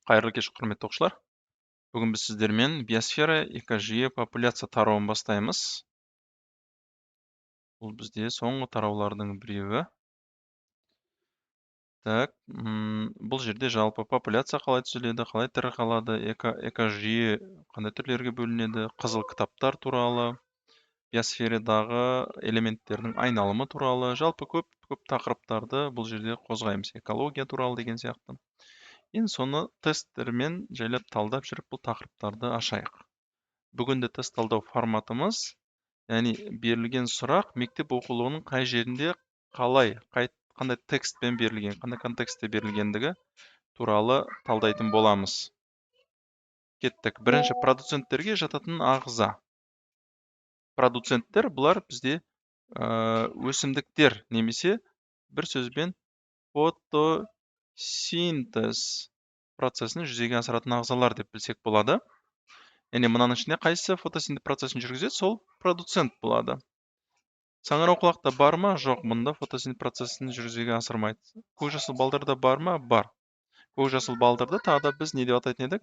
Қайырлы кеш, құрметті оқушылар. Бүгін біз сіздермен биосфера, экожүйе, популяция тарауын бастаймыз. Бұл бізде соңғы тараулардың біреуі. Так, бұл жерде жалпы популяция қалай түзіледі, қалай тірі қалады, экожүйе қандай түрлерге бөлінеді, қызыл кітаптар туралы, биосферадағы элементтердің айналымы туралы, жалпы көп тақырыптарды бұл жерде қозғаймыз. Экология туралы деген сияқты. Енді соны тесттермен жайлап талдап жүріп бұл тақырыптарды ашайық. Бүгінгі тест талдау форматымыз, яғни берілген сұрақ мектеп оқулығының қай жерінде қандай текстпен берілген, қандай контекстте берілгендігі туралы талдайтын боламыз. Кеттік. Бірінші, продуценттерге жататын ағза. Продуценттер бұлар бізде өсімдіктер, немесе бір сөзбен фотосинтез процесін жүзеге асыратын ағзалар деп білсек болады. Яғни мынаның ішінде қайсысы фотосинтез процесін жүргізеді, сол продуцент болады. Саңырауқұлақта бар ма? Жоқ, мұнда фотосинтез процесін жүргізуге асырмайды. Көкжасыл балдарда бар ма? Бар. Көкжасыл балдарды тағы да біз не деп атайтын едік?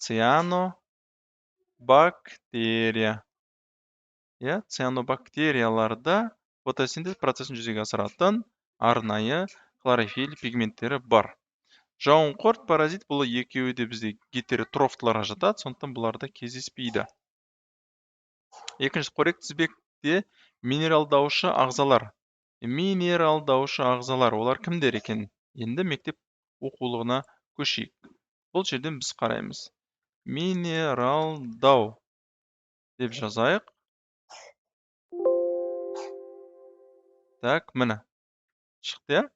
Цианобактерия. Цианобактерияларда фотосинтез процесін жүзеге асыратын арнайы хлорофиль пигменттері бар. Жауынқұрт, паразит, бұл екеуі де бізде гетеротрофтыларға жатады, сондықтан бұларда кездеспейді. Екінші, қорек тізбекте минералдаушы ағзалар. Минералдаушы ағзалар, олар кімдер екен? Енді мектеп оқулығына көшейік. Бұл жерден біз қараймыз. Минералдау деп жазайық. Так, міне. Шықты,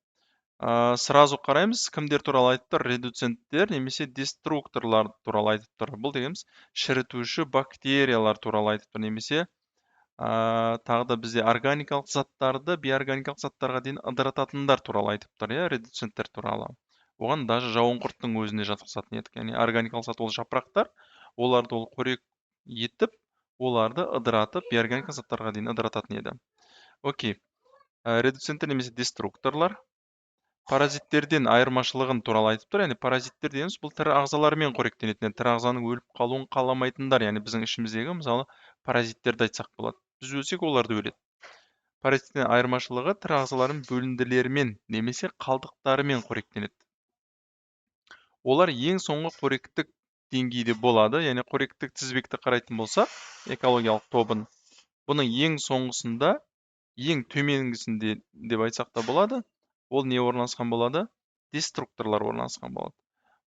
сразу қараймыз, кімдер туралы айтып тұр? Редуценттер немесе деструкторлар туралы айтып тұр. Бұл дегеніміз шірітуші бактериялар туралы айтып тұр, немесе тағы да бізде органикалық заттарды биорганикалық заттарға дейін ыдырататындар туралы айтып тұр, редуценттер туралы. Оған даже жауынқұрттың өзіне жатқызатын едік. Яғни органикалық зат ол жапырақтар, оларды ол қорек етіп, оларды ыдыратып, биорганикалық заттарға дейін ыдырататын еді. Окей. Редуценттер немесе деструкторлар. Паразиттерден айырмашылығын туралы айтып тұр. Яғни паразиттер дегеніміз бұл тірі ағзалармен қоректенетін, тірі ағзаның өліп қалуын қаламайтындар, яғни біздің ішіміздегі мысалы паразиттерді айтсақ болады. Біз өлсек, оларды өледі. Паразиттен айырмашылығы тірі ағзалардың бөлінділерімен немесе қалдықтарымен қоректенеді. Олар ең соңғы қоректік деңгейде болады, яғни қоректік тізбекті қарайтын болсақ, экологиялық тобын, бұның ең соңғысында, ең төменгісінде деп айтсақ та болады. Ол не орналасқан болады? Деструкторлар орналасқан болады.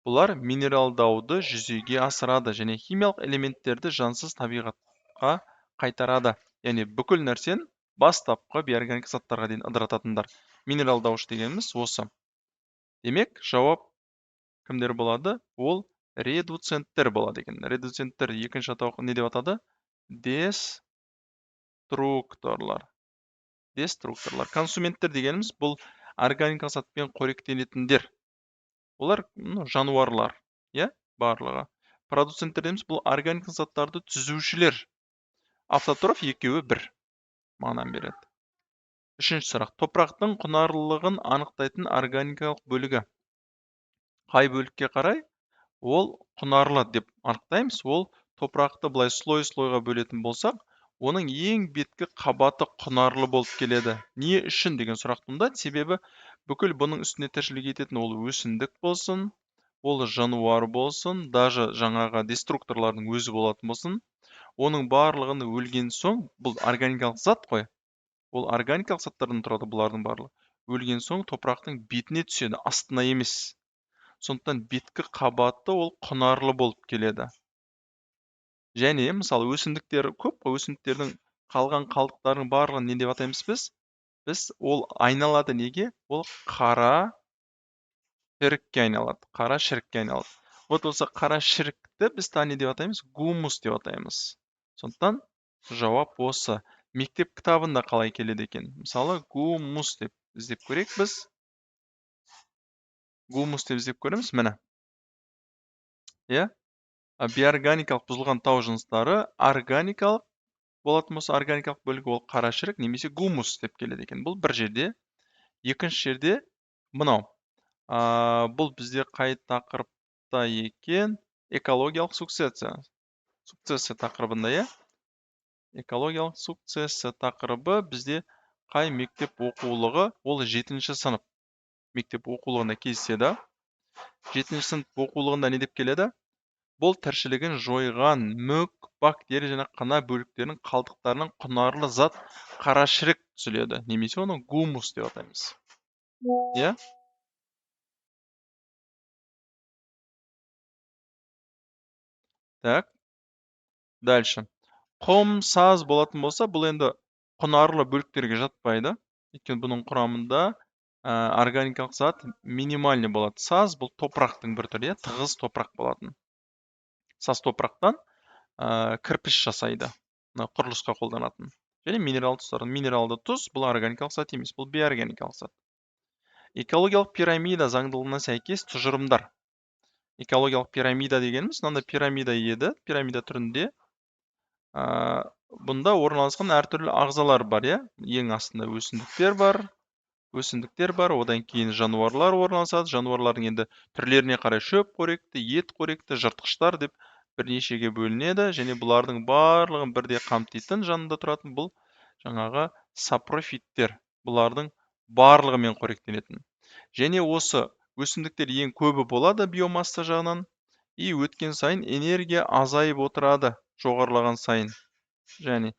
Бұлар минералдауды жүзеге асырады және химиялық элементтерді жансыз табиғатқа қайтарады. Яғни бүкіл нәрсен бастапқы биорганик заттарға дейін ыдырататындар. Минералдауыш дегеніміз осы. Демек, жауап кімдер болады? Ол редуценттер болады екен. Редуценттер екінші атауы не деп атады? Деструкторлар. Консументтер дегеніміз бұл органикалық затпен қоректенетіндер. Олар жануарлар, барлығы. Продуценттер дейміз, бұл органикалық заттарды түзушілер. Автотроф екеуі бір мағынаны береді. Үшінші сұрақ. Топырақтың құнарлылығын анықтайтын органикалық бөлігі. Қай бөлікке қарай? Ол құнарлы деп анықтаймыз. Ол топырақты былай слой-слойға бөлетін болсақ, оның ең беткі қабаты құнарлы болып келеді. Не үшін деген сұрақ туындайды? Себебі бүкіл бұның үстіне тіршілік ететін ол өсімдік болсын, ол жануар болсын, даже жаңағы деструкторлардың өзі болатын болсын, оның барлығын өлген соң, бұл органикалық зат қой, ол органикалық заттардан тұрады бұлардың барлығы. Өлген соң топырақтың бетіне түседі, астына емес. Сондықтан беткі қабаты ол құнарлы болып келеді. Және, мысалы, өсімдіктер көп қой, өсімдіктердің қалған қалдықтардың барлығын не деп атаймыз біз? Біз ол айналады неге? Ол қара шірікке айналады. Қара шірікке айналады. Вот осы қара шірікті біз не деп атаймыз? Гумус деп атаймыз. Сондықтан жауап осы. Мектеп кітабында қалай келеді екен? Мысалы, гумус деп іздеп көрейік біз. Гумус деп іздеп көреміз, міне. Биорганикалық бұзылған тау жыныстары органикалық болатын болса, органикалық бөлігі ол қара шірік немесе гумус деп келеді екен. Бұл бір жерде. Екінші жерде мынау. Бұл бізде қай тақырып сыныпта екен, экологиялық сукцессия. Сукцессия тақырыбында, иә? Экологиялық сукцессия тақырыбы бізде қай мектеп оқулығы? Ол 7-ші сынып мектеп оқулығында кездеседі. 7-ші сынып оқулығында не деп келеді? Бұл тіршілігін жойған мүк, бактерия және қына бөліктерінің қалдықтарының құнарлы зат қарашірік түзіледі. Немесе оны гумус деп атаймыз. Иә? Так. Дальше. Құм, саз болатын болса, бұл енді құнарлы бөліктерге жатпайды. Өйткені бұның құрамында органикалық зат минимальный болады. Саз бұл топырақтың бір түрі, тығыз топырақ болатын. Саз топырақтан кірпіш жасайды. Құрылысқа қолданатын. Және минералды тұздар. Минералды тұз бұл органикалық зат емес, бұл бейорганикалық зат. Экологиялық пирамида заңдылығына сәйкес тұжырымдар. Экологиялық пирамида дегеніміз, мынандай пирамида еді, пирамида түрінде. Бұнда орналасқан әртүрлі ағзалар бар, иә? Ең астында өсімдіктер бар, одан кейін жануарлар орналасады. Жануарлардың енді түрлеріне қарай шөп қоректі, ет қоректі, жыртқыштар деп бірнешеге бөлінеді, және бұлардың барлығын бірде қамтитын жанында тұратын бұл жаңағы сапрофиттер. Бұлардың барлығымен қоректенетін. Және осы өсімдіктер ең көбі болады биомасса жағынан, и өткен сайын энергия азайып отырады, жоғарылаған сайын. Және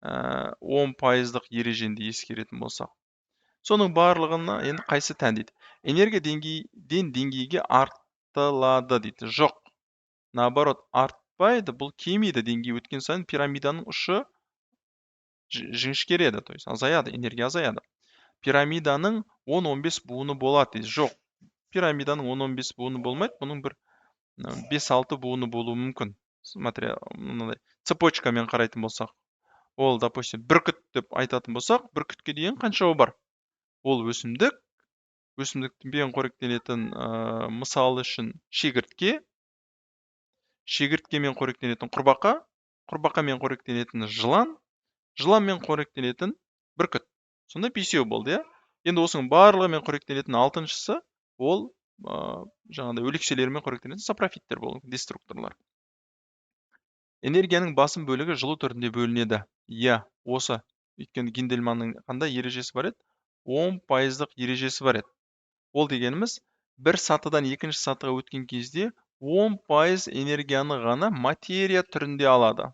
10%-лық ереженді ескеретін болсақ. Соның барлығына енді қайсы тән дейді. Энергия деңгейден деңгейге артылады дейді. Жоқ. Наоборот, артпайды, бұл кемейді деңгей өткен сайын пирамиданың ұшы жіңішкереді, то есть азаяды, энергия азаяды. Пирамиданың 10-15 буыны болады дейді. Жоқ. Пирамиданың 10-15 буыны болмайды, бұның бір 5-6 буыны болуы мүмкін. Смотря, цепочкамен қарайтын болсақ. Ол, допустим, бүркіт деп айтатын болсақ, бүркітке дейін қаншауы бар? Ол өсімдікпен қоректенетін мысал үшін шегірткемен қоректенетін құрбақа, құрбақамен қоректенетін жыланмен қоректенетін бүркіт. Сонда 5 болды, иә? Енді осының барлығымен қоректенетін 6-шысы ол жаңағыдай өлекселермен қоректенетін сапрофиттер болды, деструкторлар. Энергияның басым бөлігі жылу түрінде бөлінеді. Иә, осы. Өйткені Гиндельманның қандай ережесі бар еді? 10%-лық ережесі бар еді. Ол дегеніміз, бір сатыдан екінші сатыға өткен кезде 10% энергияны ғана материя түрінде алады.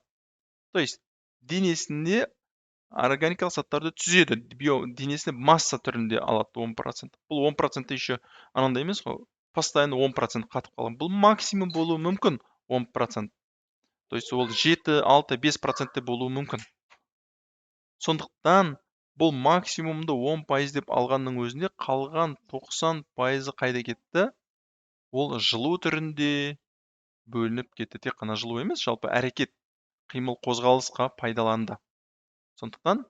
То есть, денесінде органикалық заттарды түзеді. Денесінде масса түрінде алады 10%. Бұл 10% еще анандай емес қой, постоянно 10% қатып қалған. Бұл максимум болуы мүмкін 10%. То есть, ол 7, 6, 5% болуы мүмкін. Сондықтан, бұл максимумды 10% деп алғанның өзінде қалған 90% қайда кетті? Ол жылу түрінде бөлініп кетті. Тек қана жылу емес, жалпы әрекет, қимыл, қозғалысқа пайдаланды. Сондықтан,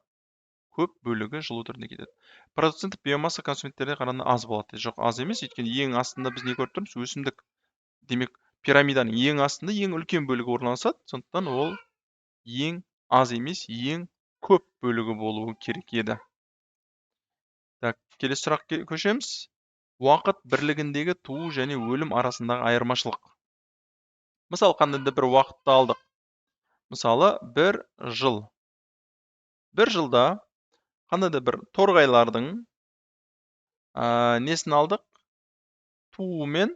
көп бөлігі жылу түрінде кетеді. Продуценттік биомасса консументтерде қарағанда аз болады. Жоқ, аз емес, өйткені ең астында біз не көріп тұрмыз? Өсімдік. Демек, пирамиданың ең астында ең үлкен бөлігі орналасады. Сондықтан ол ең аз емес, ең көп бөлігі болуы керек еді. Так, келесі сұрақ көшеміз. Уақыт бірлігіндегі туу және өлім арасындағы айырмашылық. Мысалы, қандай да бір уақытты алдық. Мысалы, бір жыл. Бір жылда қандай да бір торғайлардың несін алдық? Туу мен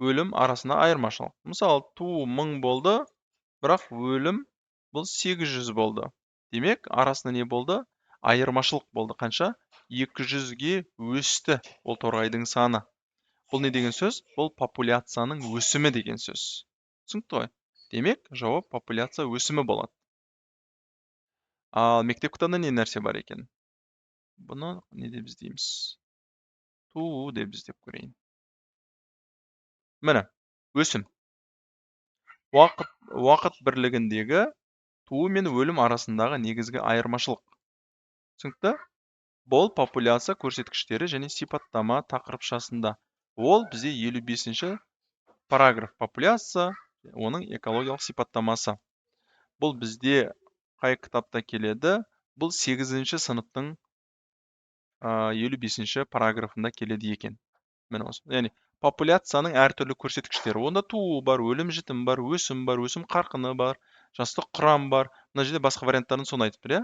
өлім арасында айырмашылық. Мысалы, туу 1000 болды, бірақ өлім бұл 800 болды. Демек, арасында не болды? Айырмашылық болды. Қанша? 200-ге өсті ол торғайдың саны. Бұл не деген сөз? Бұл популяцияның өсімі деген сөз. Түсінікті ғой? Демек, жауап популяция өсімі болады. Ал мектеп кітабында не нәрсе бар екен? Бұны не деп іздейміз? Туу деп іздеп көрейін. Міне, өсім. Уақыт бірлігіндегі туу мен өлім арасындағы негізгі айырмашылық. Түсінікті? Бұл популяция көрсеткіштері және сипаттама тақырыпшасында. Ол бізде 55-ші параграф. Популяция, оның экологиялық сипаттамасы. Бұл бізде қай кітапта келеді? Бұл 8-ші сыныптың 55-ші параграфында келеді екен. Міне осы. Яғни популяцияның әртүрлі көрсеткіштері. Онда туу бар, өлім жітім бар, өсім қарқыны бар, жастық құрам бар. Мына жерде басқа варианттарын соны айтып тұр, иә?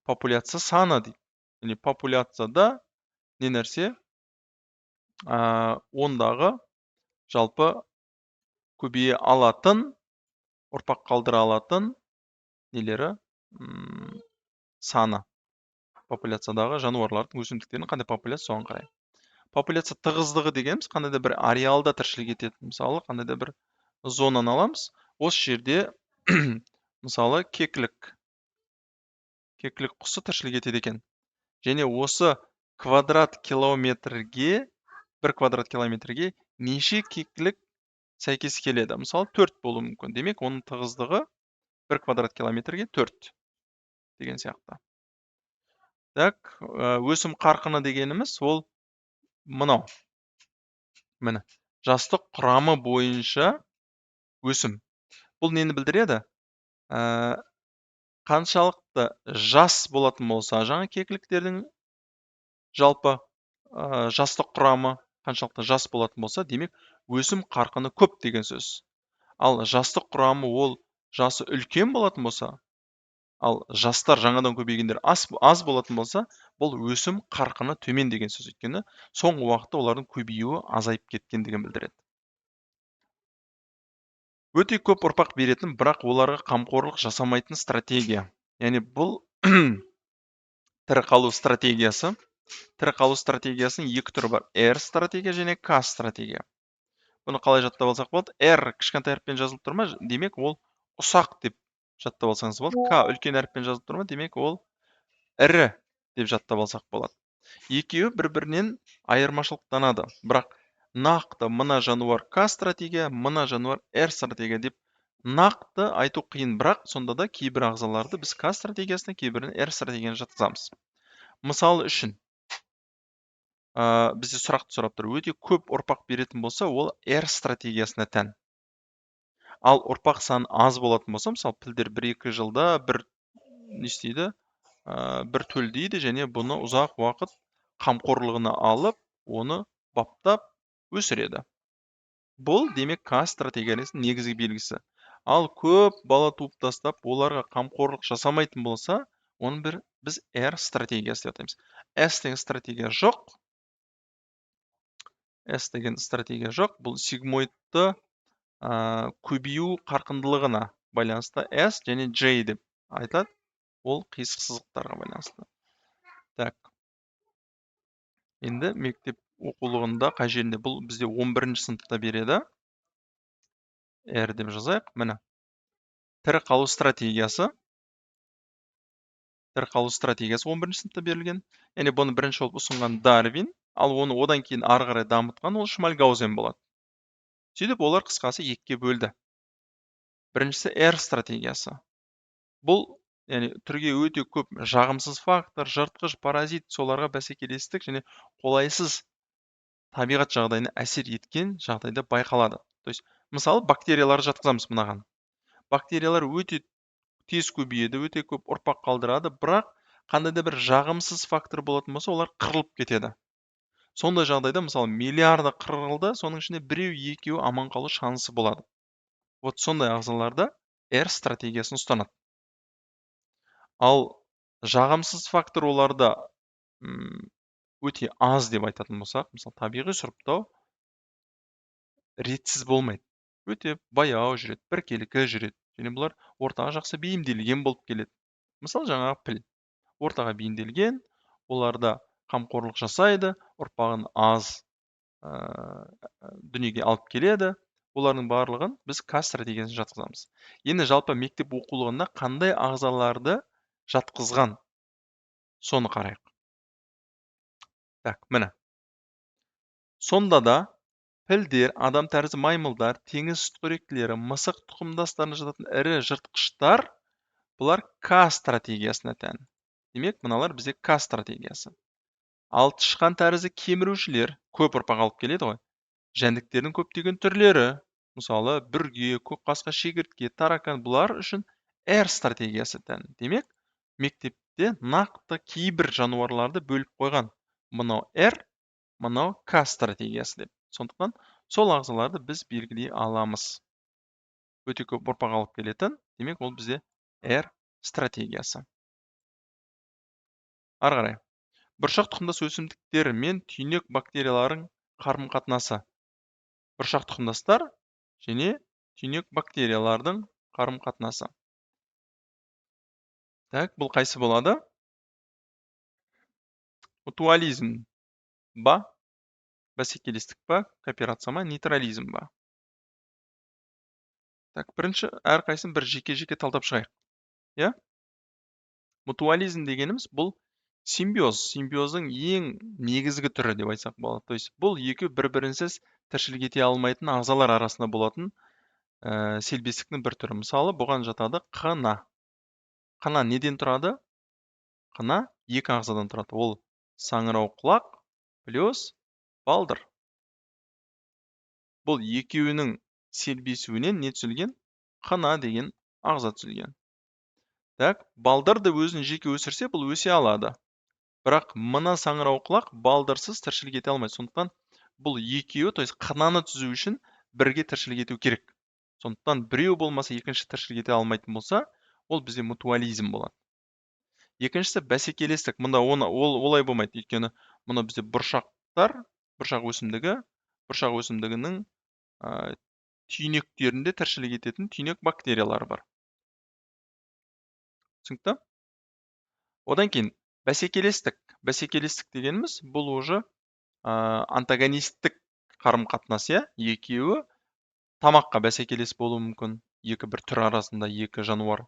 Популяция саны дейді. Яғни популяцияда не нәрсе? Ондағы жалпы көбейе алатын, ұрпақ қалдыра алатын нелері саны. Популяциядағы жануарлардың өсімдіктердің қандай популяция соған қарай. Популяция тығыздығы дегеніміз қандай да бір ареалда тіршілік етеді. Мысалы, қандай да бір зонаны аламыз. Осы жерде мысалы кекілік құсы тіршілік етеді екен. Және осы квадрат километрге неше кекілік сәйкес келеді? Мысалы 4 болуы мүмкін. Демек, оның тығыздығы 1 квадрат километрге 4 деген сияқты. Так, өсім қарқыны дегеніміз ол мынау. Міне, жастық құрамы бойынша өсім. Бұл нені білдіреді? Қаншалықты жас болатын болса, жаңа кекіліктердің жалпы жастық құрамы қаншалықты жас болатын болса, демек, өсім қарқыны көп деген сөз. Ал жастық құрамы ол жасы үлкен болатын болса, ал жастар жаңадан көбейгендер аз болатын болса, бұл өсім қарқыны төмен деген сөз. Өйткені соңғы уақытта олардың көбеюі азайып кеткендігін білдіреді. Өте көп ұрпақ беретін, бірақ оларға қамқорлық жасамайтын стратегия. Яғни бұл тірі қалу стратегиясы. Тірі қалу стратегиясының екі түрі бар. R стратегия және K стратегия. Бұны қалай жаттап алсақ болады? R кішкентай әріппен жазылып тұр ма? Демек, ол ұсақ деп жаттап алсаңыз болады. K үлкен әріппен жазылып тұр ма? Демек, ол ірі деп жаттап алсақ болады. Екеуі бір-бірінен айырмашылықтанады. Бірақ нақты мына жануар K стратегия, мына жануар R стратегия деп нақты айту қиын, бірақ сонда да кейбір ағзаларды біз K стратегиясына, кейбірін R стратегияны жатқызамыз. Мысалы үшін, бізде сұрақты сұрап тұр. Өте көп ұрпақ беретін болса, ол R стратегиясына тән. Ал ұрпақ саны аз болатын болса, мысалы, пілдер 1-2 жылда бір не істейді? Бір төлдейді және бұны ұзақ уақыт қамқорлығына алып, оны баптап өсіреді. Бұл демек K стратегиясының негізгі белгісі. Ал көп бала туып тастап, оларға қамқорлық жасамайтын болса, оны біз R стратегиясы деп атаймыз. S деген стратегия жоқ. S деген стратегия жоқ. Бұл сигмоидты көбею қарқындылығына байланысты S және J деп айтады. Ол қисық сызықтарға байланысты. Так. Енді мектеп оқулығында қай жерінде? Бұл бізде 11-ші сыныпта береді. R деп жазайық. Міне. Тірі қалу стратегиясы. Тірі қалу стратегиясы 11-ші сыныпта берілген. Яғни бұны бірінші болып ұсынған Дарвин, ал оны одан кейін ары қарай дамытқан ол Шмальгаузен болады. Сөйтіп олар қысқасы екіге бөлді. Біріншісі R стратегиясы. Бұл яғни түрге өте көп жағымсыз фактор, жыртқыш, паразит, соларға бәсекелестік және қолайсыз табиғат жағдайына әсер еткен жағдайда байқалады. То есть, мысалы, бактериялар жатқызамыз мынаған. Бактериялар өте тез көбейеді, өте көп ұрпақ қалдырады, бірақ қандай да бір жағымсыз фактор болатын болса, олар қырылып кетеді. Сондай жағдайда, мысалы, миллиарды қырылды, соның ішінде біреу-екеуі аман қалу шансы болады. Вот сондай ағзаларда R стратегиясын ұстанады. Ал жағымсыз фактор оларда өте аз деп айтатын болсақ, мысалы, табиғи сұрыптау ретсіз болмайды. Өте баяу жүреді, біркелкі жүреді. Және бұлар ортаға жақсы бейімделген болып келеді. Мысалы, жаңағы піл. Ортаға бейімделген, оларда қамқорлық жасайды, ұрпағын аз дүниеге алып келеді. Олардың барлығын біз K стратегиясын жатқызамыз. Енді жалпы мектеп оқулығында қандай ағзаларды жатқызған? Соны қарайық. Так, міне. Сонда да пілдер, адам тәрізді маймылдар, теңіз сүтқоректілері, мысық тұқымдастарына жататын ірі жыртқыштар, бұлар K стратегиясына тән. Демек, мыналар бізде K стратегиясы. Ал тышқан тәрізді кемірушілер көп ұрпақ алып келеді ғой. Жәндіктердің көптеген түрлері, мысалы, бүрге, көкқасқа, шегіртке, таракан, бұлар үшін R стратегиясы тән. Демек, мектепте нақты кейбір жануарларды бөліп қойған. Мынау R, мынау K стратегиясы деп. Сондықтан сол ағзаларды біз белгілей аламыз. Өте көп ұрпақ алып келетін, демек ол бізде R стратегиясы. Ары қарай. Бұршақ тұқымдас өсімдіктер мен түйнек бактериялардың қарым-қатынасы. Бұршақ тұқымдастар және түйнек бактериялардың қарым-қатынасы. Так, бұл қайсы болады? Мутуализм ба, бәсекелестік ба, кооперация ма, нейтрализм ба? Так, бірінші әрқайсысын бір жеке-жеке талдап шығайық. Я? Мутуализм дегеніміз бұл симбиоз. Симбиоздың ең негізгі түрі деп айтсақ болады. То есть бұл екі бір-бірінсіз тіршілік ете алмайтын ағзалар арасында болатын селбестіктің бір түрі. Мысалы, бұған жатады қына. Қына неден тұрады? Қына екі ағзадан тұрады. Ол саңырауқұлақ плюс балдыр. Бұл екеуінің селбесуінен не түзілген? Қына деген ағза түзілген. Так, балдырды өзін жеке өсірсе, бұл өсе алады. Бірақ мына саңырауқұлақ балдырсыз тіршілік ете алмайды. Сондықтан бұл екеуі, то есть қынаны түзу үшін бірге тіршілік ету керек. Сондықтан біреу болмаса екінші тіршілік ете алмайтын болса, ол бізде мутуализм болады. Екіншісі бәсекелестік. Мұнда олай болмайды. Өйткені мұнда бізде бұршақтар, бұршақ өсімдігінің түйнектерінде тіршілік ететін түйнек бактериялары бар. Түсінікті? Одан кейін бәсекелестік. Бәсекелестік дегеніміз бұл уже антагонисттік қарым-қатынас, екеуі тамаққа бәсекелес болуы мүмкін. Екі бір түр арасында екі жануар.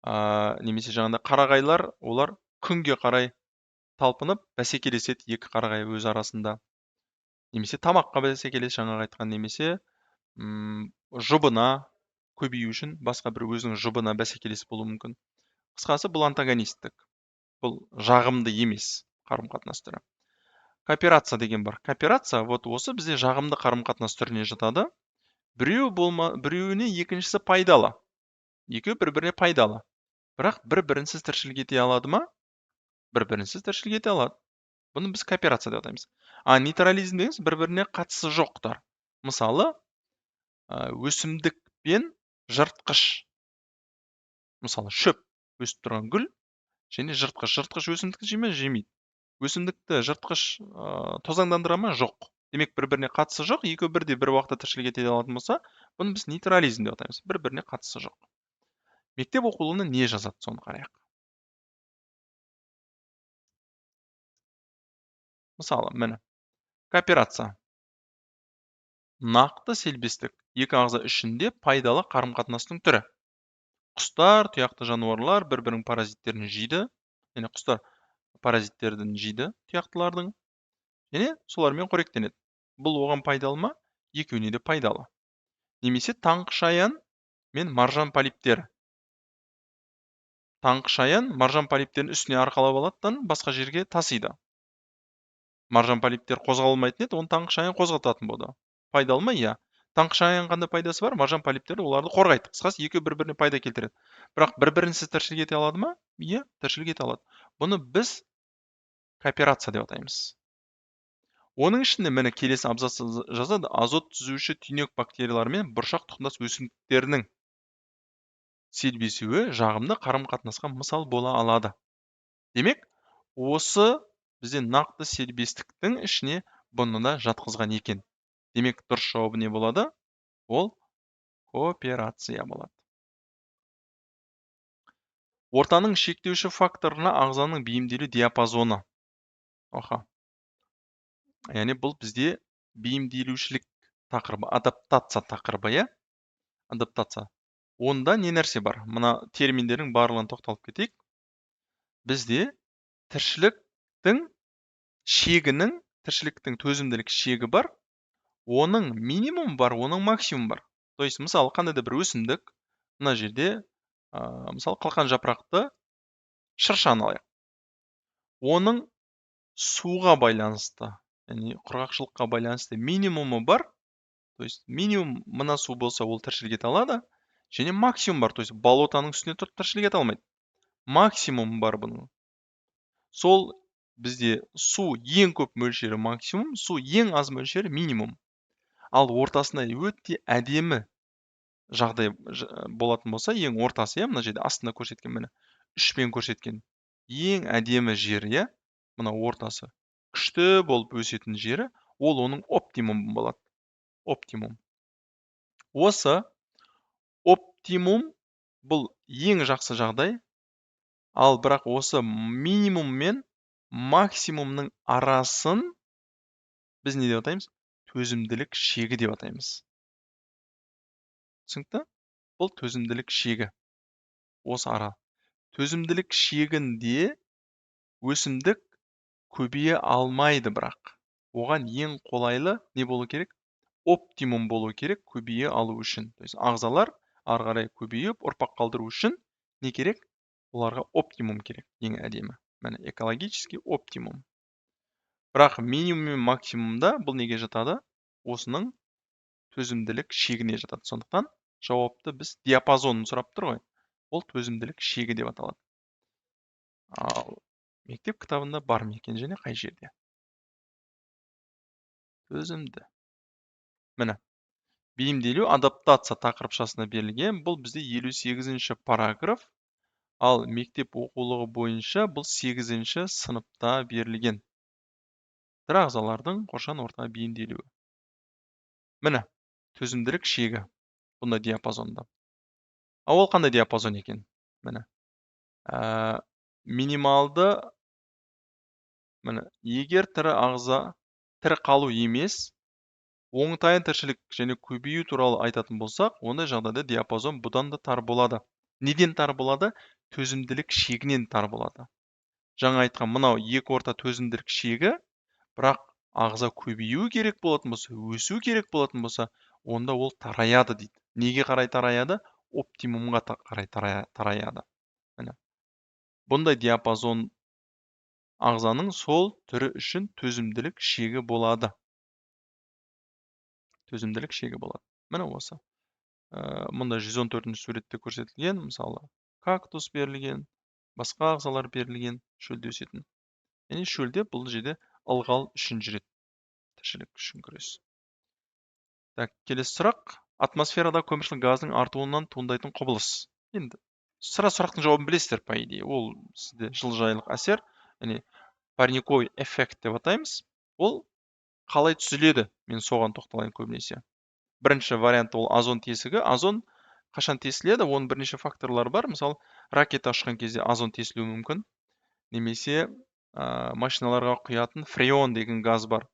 Немесе жаңағыда қарағайлар, олар күнге қарай талпынып бәсекелеседі екі қарағай өз арасында. Немесе тамаққа бәсекелес, жаңағы айтқан, немесе жұбына көбею үшін басқа бір өзінің жұбына бәсекелес болуы мүмкін. Қысқасы, бұл антагонисттік. Бұл жағымды емес қарым-қатынас түрі. Кооперация деген бар. Кооперация вот осы бізде жағымды қарым-қатынас түріне жатады. Біреуіне екіншісі пайдалы. Екеуі бір-біріне пайдалы. Бірақ бір-бірінсіз тіршілік ете алады ма? Бір-бірінсіз тіршілік ете алады. Бұны біз кооперация деп атаймыз. Нейтрализм дегеніміз бір-біріне қатысы жоқтар. Мысалы, өсімдік пен жыртқыш. Мысалы, шөп өсіп тұрған гүл және жыртқыш. Жыртқыш өсімдікті жей ме? Жемейді. Өсімдікті жыртқыш тозаңдандыра ма? Жоқ. Демек, бір-біріне қатысы жоқ, екеуі бірде бір уақытта тіршілік ете алатын болса, бұны біз нейтрализм деп атаймыз. Бір-біріне қатысы жоқ. Мектеп оқулығында не жазады, соны қарайық. Мысалы, міне, кооперация. Нақты селбестік. Екі ағза ішінде пайдалы қарым-қатынастың түрі. Құстар, тұяқты жануарлар бір-бірінің паразиттерін жейді. Яғни құстар паразиттерден жейді, тұяқтылардың. Және солармен қоректенеді. Бұл оған пайдалы ма? Екеуіне де пайдалы. Немесе таңқышаян мен маржан полиптері. Таңқышаян маржан полиптерін үстіне арқалап алады, басқа жерге тасиды. Маржан полиптер қозғалмайтын еді, оны таңқышаян қозғалтатын болды. Пайдалы ма? Иә. Таңқышаян қандай пайдасы бар? Маржан полиптері оларды қорғайды. Қысқасы, екеуі бір-біріне пайда келтіреді. Бірақ бір-бірінсіз тіршілік ете алады ма? Иә, тіршілік ете алады. Бұны біз кооперация деп атаймыз. Оның ішінде міне келесі абзац жазады: азот түзуші түйнек бактериялар мен бұршақ тұқымдас өсімдіктерінің селбесуі жағымды қарым-қатынасқа мысал бола алады. Демек, осы бізде нақты селбестіктің ішіне бұны да жатқызған екен. Демек, дұрыс жауабы не болады? Ол кооперация болады. Ортаның шектеуші факторына ағзаның бейімделу диапазоны. Яғни бұл бізде бейімделушілік тақырыбы, адаптация тақырыбы, иә? Адаптация. Онда не нәрсе бар? Мына терминдердің барлығын тоқталып кетейік. Бізде тіршіліктің төзімділік шегі бар. Оның минимум бар, оның максимум бар. То есть, мысалы, қандай да бір өсімдік, мына жерде, мысалы, қылқан жапырақты шыршаны алайық. Оның суға байланысты, яғни құрғақшылыққа байланысты минимумы бар. То есть, минимум мына су болса, ол тіршілік ете алады. Және максимум бар, то есть, болотаның үстіне тұрып тіршілік ете алмайды. Максимум бар бұның. Сол бізде су ең көп мөлшері максимум, су ең аз мөлшері минимум. ал ортасында өте әдемі жағдай болатын болса, ең ортасы, иә, мына жерде астында көрсеткен, міне 3-пен көрсеткен ең әдемі жері, иә, мына ортасы күшті болып өсетін жері, ол оның оптимум болады. Оптимум. Осы оптимум бұл ең жақсы жағдай, ал бірақ осы минимум мен максимумның арасын біз не деп атаймыз? Төзімділік шегі деп атаймыз. Түсінікті? Бұл төзімділік шегі. Осы ара. Төзімділік шегінде өсімдік көбейе алмайды бірақ. Оған ең қолайлы не болу керек? Оптимум болу керек көбейе алу үшін. То есть ағзалар ары қарай көбейіп, ұрпақ қалдыру үшін не керек? Оларға оптимум керек, ең әдемі. Міне экологический оптимум. Бірақ минимум мен максимумда бұл неге жатады? Осының төзімділік шегіне жатады. Сондықтан жауапты біз диапазонын сұрап тұр ғой. Ол төзімділік шегі деп аталады. Ал мектеп кітабында бар ма екен және қай жерде? Төзімді. Міне. Бейімделу адаптация тақырыпшасына берілген. Бұл бізде 58-ші параграф. Ал мектеп оқулығы бойынша бұл 8-ші сыныпта берілген. Тірі ағзалардың қоршаған ортаға бейімделуі. Міне, төзімділік шегі. Бұнда диапазонда. Ол қандай диапазон екен? Міне. Минималды, міне, егер тірі ағза тірі қалу емес, оңтайын тіршілік және көбею туралы айтатын болсақ, ондай жағдайда диапазон бұдан да тар болады. Неден тар болады? Төзімділік шегінен тар болады. Жаңа айтқан мынау екі орта төзімділік шегі, бірақ ағза көбею керек болатын болса, өсу керек болатын болса, онда ол тараяды дейді. Неге қарай тараяды? Оптимумға қарай тараяды. Міне. Бұндай диапазон ағзаның сол түрі үшін төзімділік шегі болады. Төзімділік шегі болады. Міне осы. Мұнда 114-ші суретте көрсетілген, мысалы, кактус берілген, басқа ағзалар берілген, шөлде өсетін. Яғни шөлде бұл жерде ылғал үшін жүреді. Тіршілік үшін күрес. Так, келесі сұрақ. Атмосферада көміршіл газдың артуынан туындайтын құбылыс. Енді сұрақтың жауабын білесіздер, по идее. Ол сізде жылыжайлық әсер, яғни парниковый эффект деп атаймыз. Ол қалай түзіледі? Мен соған тоқталайын көбінесе. Бірінші вариант ол озон тесігі. Озон қашан тесіледі? Оның бірнеше факторлары бар. Мысалы, ракета ұшқан кезде озон тесілуі мүмкін. Немесе машиналарға құятын фреон деген газ бар.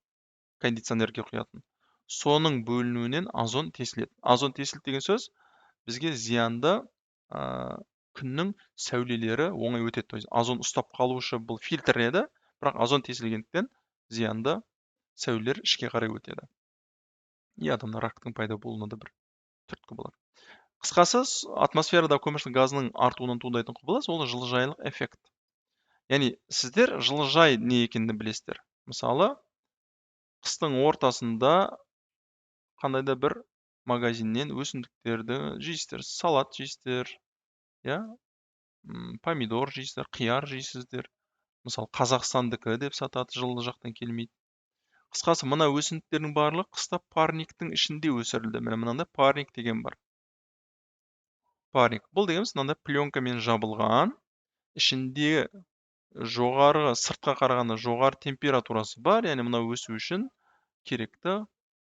Кондиционерге құятын. Соның бөлінуінен озон тесіледі. Озон тесілді деген сөз бізге зиянды күннің сәулелері оңай өтеді. То есть озон ұстап қалушы бұл фильтр еді, бірақ озон тесілгендіктен зиянды сәулелер ішке қарай өтеді. И адамда рактың пайда болуына да бір түрткі болады. Қысқасы, атмосферада көміршіл газының артуынан туындайтын құбылыс ол жылыжайлық эффект. Яғни сіздер жылыжай не екенін білесіздер. Мысалы, қыстың ортасында қандайда бір магазиннен өсімдіктерді жейсіздер, салат жейсіздер, я, помидор жейсіздер, қияр жейсіздер. Мысалы, Қазақстандікі деп сатады, жылы жақтан келмейді. Қысқасы, мына өсімдіктердің барлығы қыста парниктің ішінде өсірілді. Мынандай парник деген бар. Парник. Бұл дегеніміз мынандай пленкамен жабылған, ішінде жоғары, сыртқа қарағанда жоғары температурасы бар, яғни мына өсу үшін керекті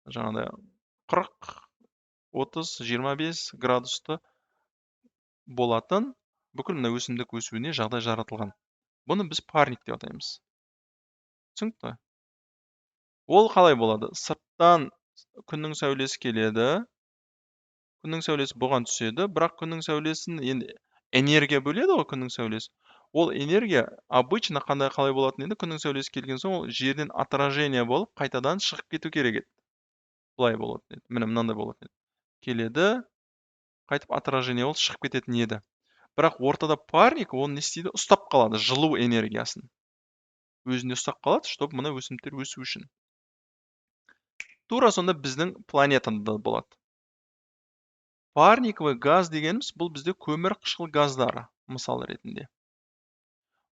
жаңағыдай 40, 30, 25 градусты болатын бүкіл мына өсімдік өсуіне жағдай жаратылған. Бұны біз парник деп атаймыз. Түсінікті? Ол қалай болады? Сырттан күннің сәулесі келеді. Күннің сәулесі бұған түседі, бірақ күннің сәулесін енді энергия бөледі ғой күннің сәулесі. Ол энергия обычно қалай болатын еді? Күннің сәулесі келген соң ол жерден отражение болып, қайтадан шығып кету керек еді. Бұлай болатын еді. Міне мынандай болатын еді. Келеді, қайтып отражение болып шығып кететін еді. Бірақ ортада парник оны не істейді? Ұстап қалады жылу энергиясын. Өзінде ұстап қалады, чтобы мына өсімдіктер өсу үшін. Тура сонда біздің планетада болады. Парниковый газ дегеніміз бұл бізде көмір қышқыл газдары, мысал ретінде.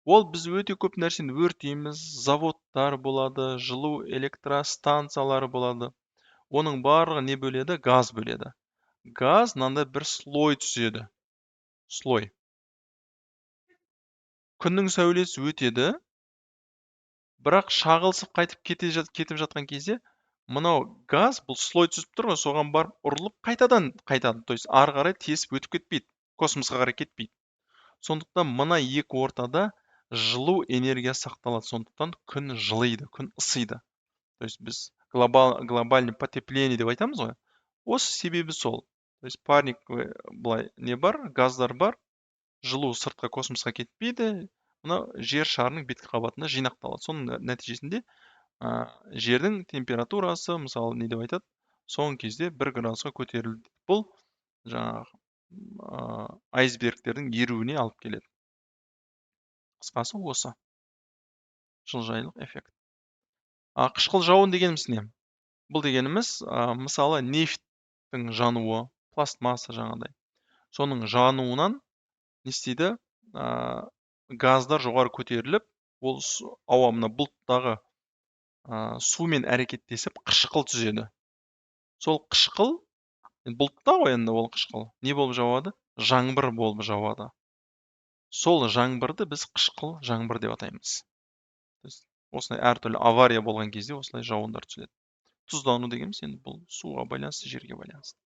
Ол біз өте көп нәрсені өртейміз, заводтар болады, жылу электростанциялары болады. Оның барлығы не бөледі? Газ бөледі. Газ мынандай бір слой түседі. Слой. Күннің сәулесі өтеді, бірақ шағылысып қайтып кетіп жатқан кезде, мынау газ, бұл слой түсіп тұр ғой, соған барып ұрылып қайтадан қайтады. То есть ары қарай тесіп өтіп кетпейді, космосқа қарай кетпейді. Сондықтан мына екі ортада жылу энергиясы сақталады. Сондықтан күн жылиды, күн ысиды. То есть біз глобальный потепление деп айтамыз ғой. Осы себебі сол. То есть парник былай не бар, газдар бар, жылу сыртқа космосқа кетпейді, мына жер шарының беткі қабатында жинақталады. Соның нәтижесінде жердің температурасы, мысалы не деп айтады, соңғы кезде 1 градусқа көтерілді. Бұл жаңағы айсбергтердің еруіне алып келеді. Қысқасы осы. Жылжайлық эффект. Қышқыл жауын дегеніміз не? Бұл дегеніміз, мысалы нефттің жануы, пластмасса жаңағыдай. Соның жануынан не істейді? Газдар жоғары көтеріліп, ол ауа мына бұлттағы сумен әрекеттесіп қышқыл түзеді. Сол қышқыл, бұлтта ғой енді ол қышқыл, не болып жауады? Жаңбыр болып жауады. Сол жаңбырды біз қышқыл жаңбыр деп атаймыз. Осылай әртүрлі авария болған кезде осылай жауындар түседі. Тұздану дегеніміз енді бұл суға байланысты, жерге байланысты.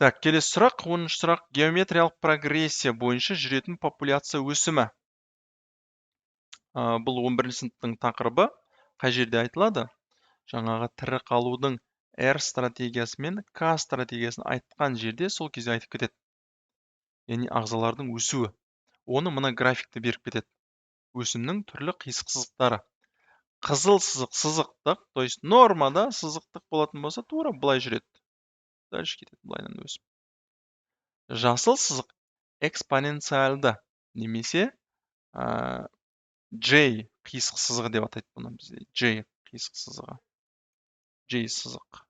Так, келесі сұрақ, 10-шы сұрақ, геометриялық прогрессия бойынша жүретін популяция өсімі. Бұл 11-ші сыныптың тақырыбы. Қай жерде айтылады? Жаңағы тірі қалудың R стратегиясы мен K стратегиясын айтқан жерде сол кезде айтып кетеді. Яғни ағзалардың өсуі. Оны мына графикті беріп кетеді. Өсімнің түрлі қисық сызықтары. Қызыл сызық сызықтық, то есть нормада сызықтық болатын болса, тура былай жүреді. Дальше кетеді былайдан өсіп. Жасыл сызық экспоненциалды, немесе J қисық сызығы деп атайды бұны бізде. J қисық сызығы. J сызық.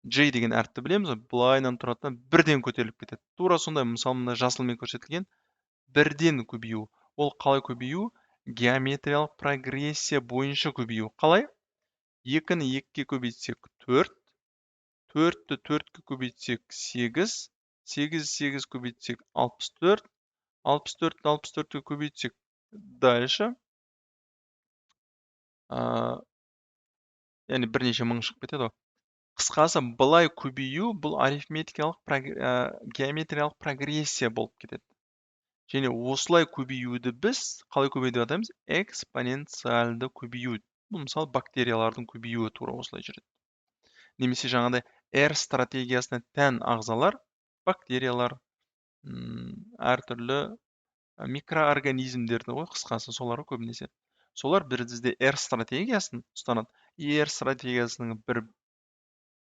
J деген әріпті білеміз, былайынан тұратынан бірден көтеріліп кетеді. Тура сондай, мысалы мына жасылмен көрсетілген бірден көбею. Ол қалай көбею? Геометриялық прогрессия бойынша көбею. Қалай? 2-ні 2-ке көбейтсек 4, 4-ті 4-ке көбейтсек 8, 8 көбейтсек 64, 64-ті 64-ке көбейтсек дальше. Яғни бірнеше мың шығып кетеді. Қысқасы, былай көбею, бұл арифметикалық геометриялық прогрессия болып кетеді. Және осылай көбеюді біз қалай көбею деп атаймыз? Экспоненциалды көбею. Бұл мысалы бактериялардың көбеюі тура осылай жүреді. Немесе жаңағыдай R стратегиясына тән ағзалар, бактериялар, әртүрлі микроорганизмдерді ғой, қысқасы соларға көбінесе. Солар бізде R стратегиясын ұстанады. R стратегиясының бір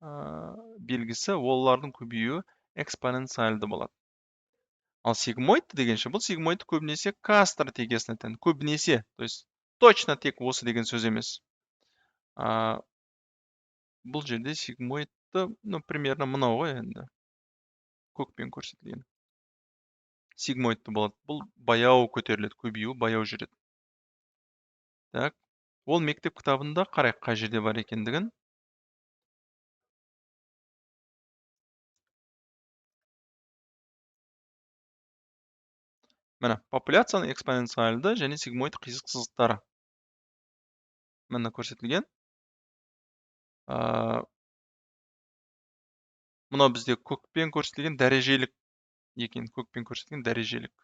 белгісі, олардың көбеюі экспоненциалды болады. Ал сигмоидты дегенше, бұл сигмоидты көбінесе K стратегиясына тән. Көбінесе, то есть точно тек осы деген сөз емес. Бұл жерде сигмоидты, примерно мынау ғой енді. Көкпен көрсетілген. Сигмоидты болады. Бұл баяу көтеріледі, көбею, баяу жүреді. Так. Ол мектеп кітабында қарайық қай жерде бар екендігін. Міне, популяцияның экспоненциалды және сигмоид қисық сызықтары. Міне көрсетілген. Мұнау бізде көкпен көрсетілген дәрежелік екен. Көкпен көрсетілген дәрежелік.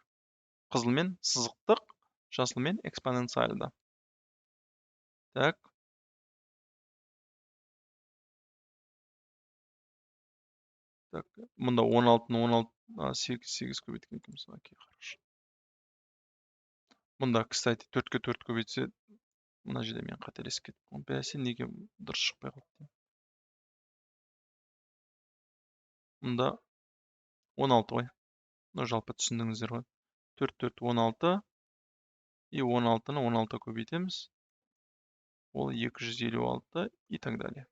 Қызылмен сызықтық, жасылмен экспоненциалды. Так. Так, мұнда 16-ны 8 көбейткен екенбіз. Окей, хорошо. Мұнда, кстати, 4-ке 4 көбейтсе, мына жерде мен қателесіп кеттім. Бәсе неге дұрыс шықпай қалды? Мұнда 16 ғой. Жалпы түсіндіңіздер ғой. 4, 4, 16. И 16-ны 16 көбейтеміз. Ол 256 и так далее.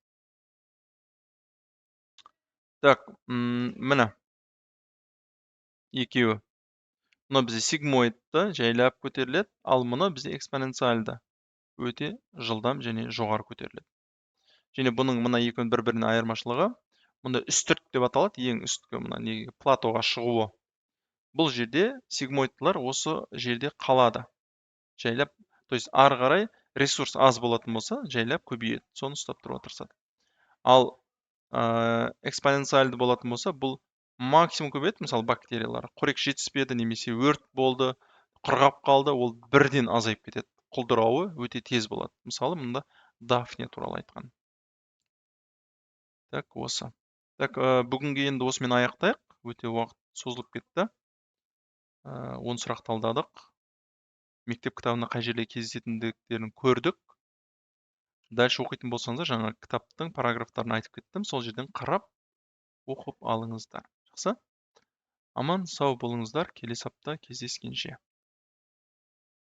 Так, міне. Екеуі. Мұны бізде сигмоидты жайлап көтеріледі, ал мұны бізде экспоненциалды өте жылдам және жоғары көтеріледі. және бұның мына екеуінің бір-біріне айырмашылығы, мұнда үстірт деп аталады, ең үсткі мына неге платоға шығуы. Бұл жерде сигмоидтылар осы жерде қалады. Жайлап, то есть ары қарай ресурс аз болатын болса, жайлап көбейеді. Соны ұстап тұруға тырысады. Ал экспоненциальды болатын болса, бұл максимум көбейеді, мысалы бактериялар. Қорек жетіспеді, немесе өрт болды, құрғап қалды, ол бірден азайып кетеді. Құлдырауы өте тез болады. Мысалы, мұнда дафне туралы айтқан. Так, осы. Так, бүгінге енді осымен аяқтайық. Өте уақыт созылып кетті. 10 сұрақ талдадық. Мектеп кітабында қай жерде кездесетіндіктерін көрдік. Дальше оқитын болсаңыздар, жаңа кітаптың параграфтарын айтып кеттім. Сол жерден қарап, оқып алыңыздар. Жақсы? Аман сау болыңыздар. Келесі апта кездескенше.